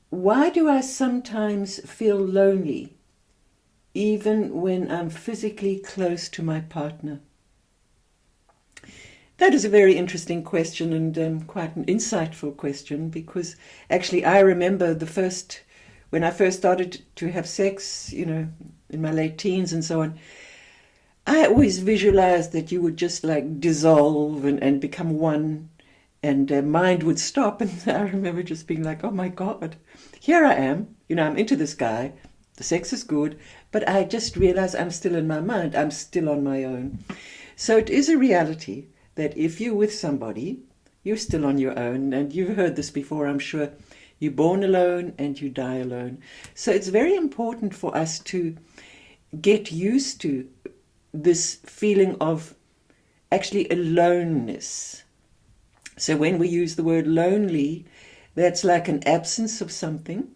Why do I sometimes feel lonely, even when I'm physically close to my partner? That is a very interesting question and quite an insightful question because actually I remember when I first started to have sex, in my late teens and so on, I always visualized that you would just like dissolve and become one and mind would stop. And I remember just being like, oh my God, here I am. I'm into this guy. The sex is good, but I just realize I'm still in my mind. I'm still on my own. So it is a reality that if you're with somebody, you're still on your own. And you've heard this before, I'm sure. You're born alone and you die alone. So it's very important for us to get used to this feeling of actually aloneness. So when we use the word lonely, that's like an absence of something.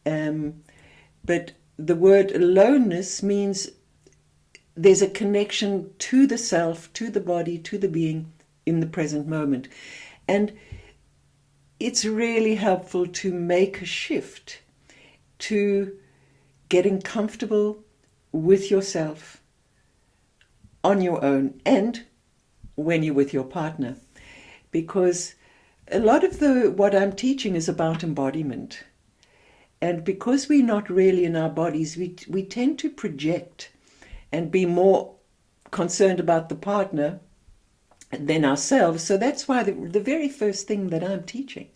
But the word aloneness means there's a connection to the self, to the body, to the being in the present moment. And it's really helpful to make a shift to getting comfortable with yourself on your own and when you're with your partner. Because a lot of what I'm teaching is about embodiment. And because we're not really in our bodies, we tend to project and be more concerned about the partner than ourselves. So that's why the very first thing that I'm teaching,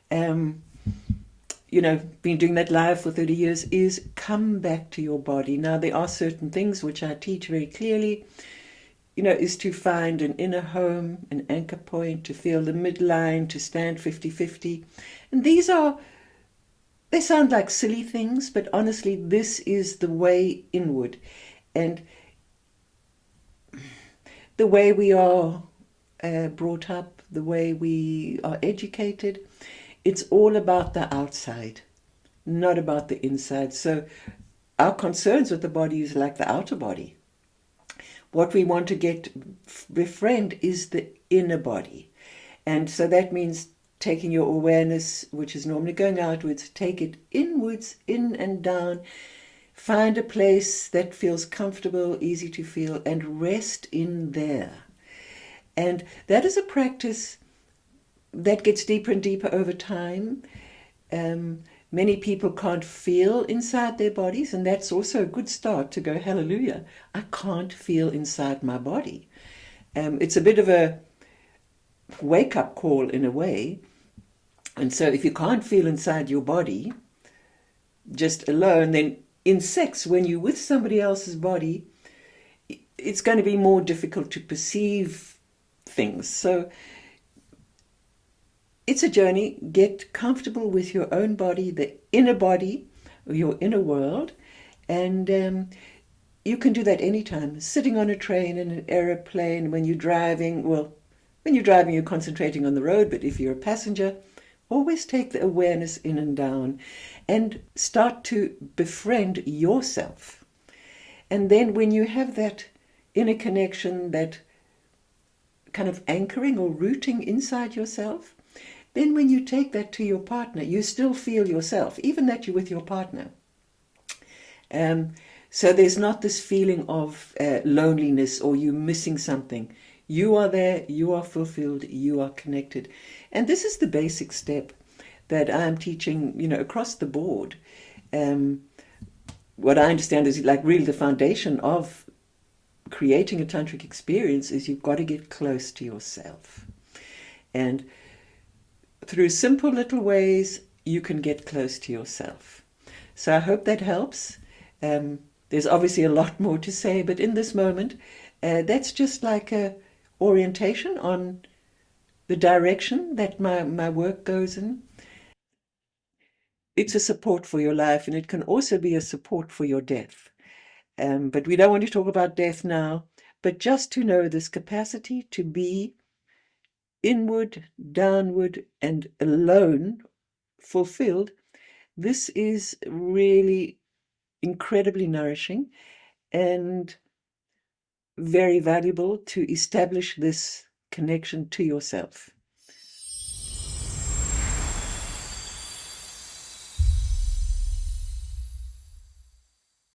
been doing that live for 30 years, is come back to your body. Now, there are certain things which I teach very clearly, is to find an inner home, an anchor point, to feel the midline, to stand 50-50. And they sound like silly things, but honestly, this is the way inward. And the way we are brought up, the way we are educated, it's all about the outside, not about the inside. So our concerns with the body is like the outer body. What we want to befriend is the inner body. And so that means taking your awareness, which is normally going outwards, take it inwards, in and down. Find a place that feels comfortable, easy to feel, and rest in there. And that is a practice that gets deeper and deeper over time. Many people can't feel inside their bodies, and that's also a good start to go, hallelujah, I can't feel inside my body. It's a bit of a wake-up call in a way. And so if you can't feel inside your body, just alone, then in sex, when you're with somebody else's body, it's going to be more difficult to perceive things. So it's a journey. Get comfortable with your own body, the inner body, your inner world, and you can do that anytime. Sitting on a train, in an aeroplane, when you're driving. Well, when you're driving, you're concentrating on the road, but if you're a passenger, always take the awareness in and down and start to befriend yourself. And then when you have that inner connection, that kind of anchoring or rooting inside yourself, then when you take that to your partner, you still feel yourself, even that you're with your partner. So there's not this feeling of loneliness or you missing something. You are there, you are fulfilled, you are connected. And this is the basic step that I'm teaching, across the board. What I understand is like really the foundation of creating a tantric experience is you've got to get close to yourself. And through simple little ways, you can get close to yourself. So I hope that helps. There's obviously a lot more to say, but in this moment, that's just like a orientation on the direction that my work goes in. It's a support for your life, and it can also be a support for your death. But we don't want to talk about death now, but just to know this capacity to be inward, downward, and alone, fulfilled, this is really incredibly nourishing and very valuable to establish this connection to yourself.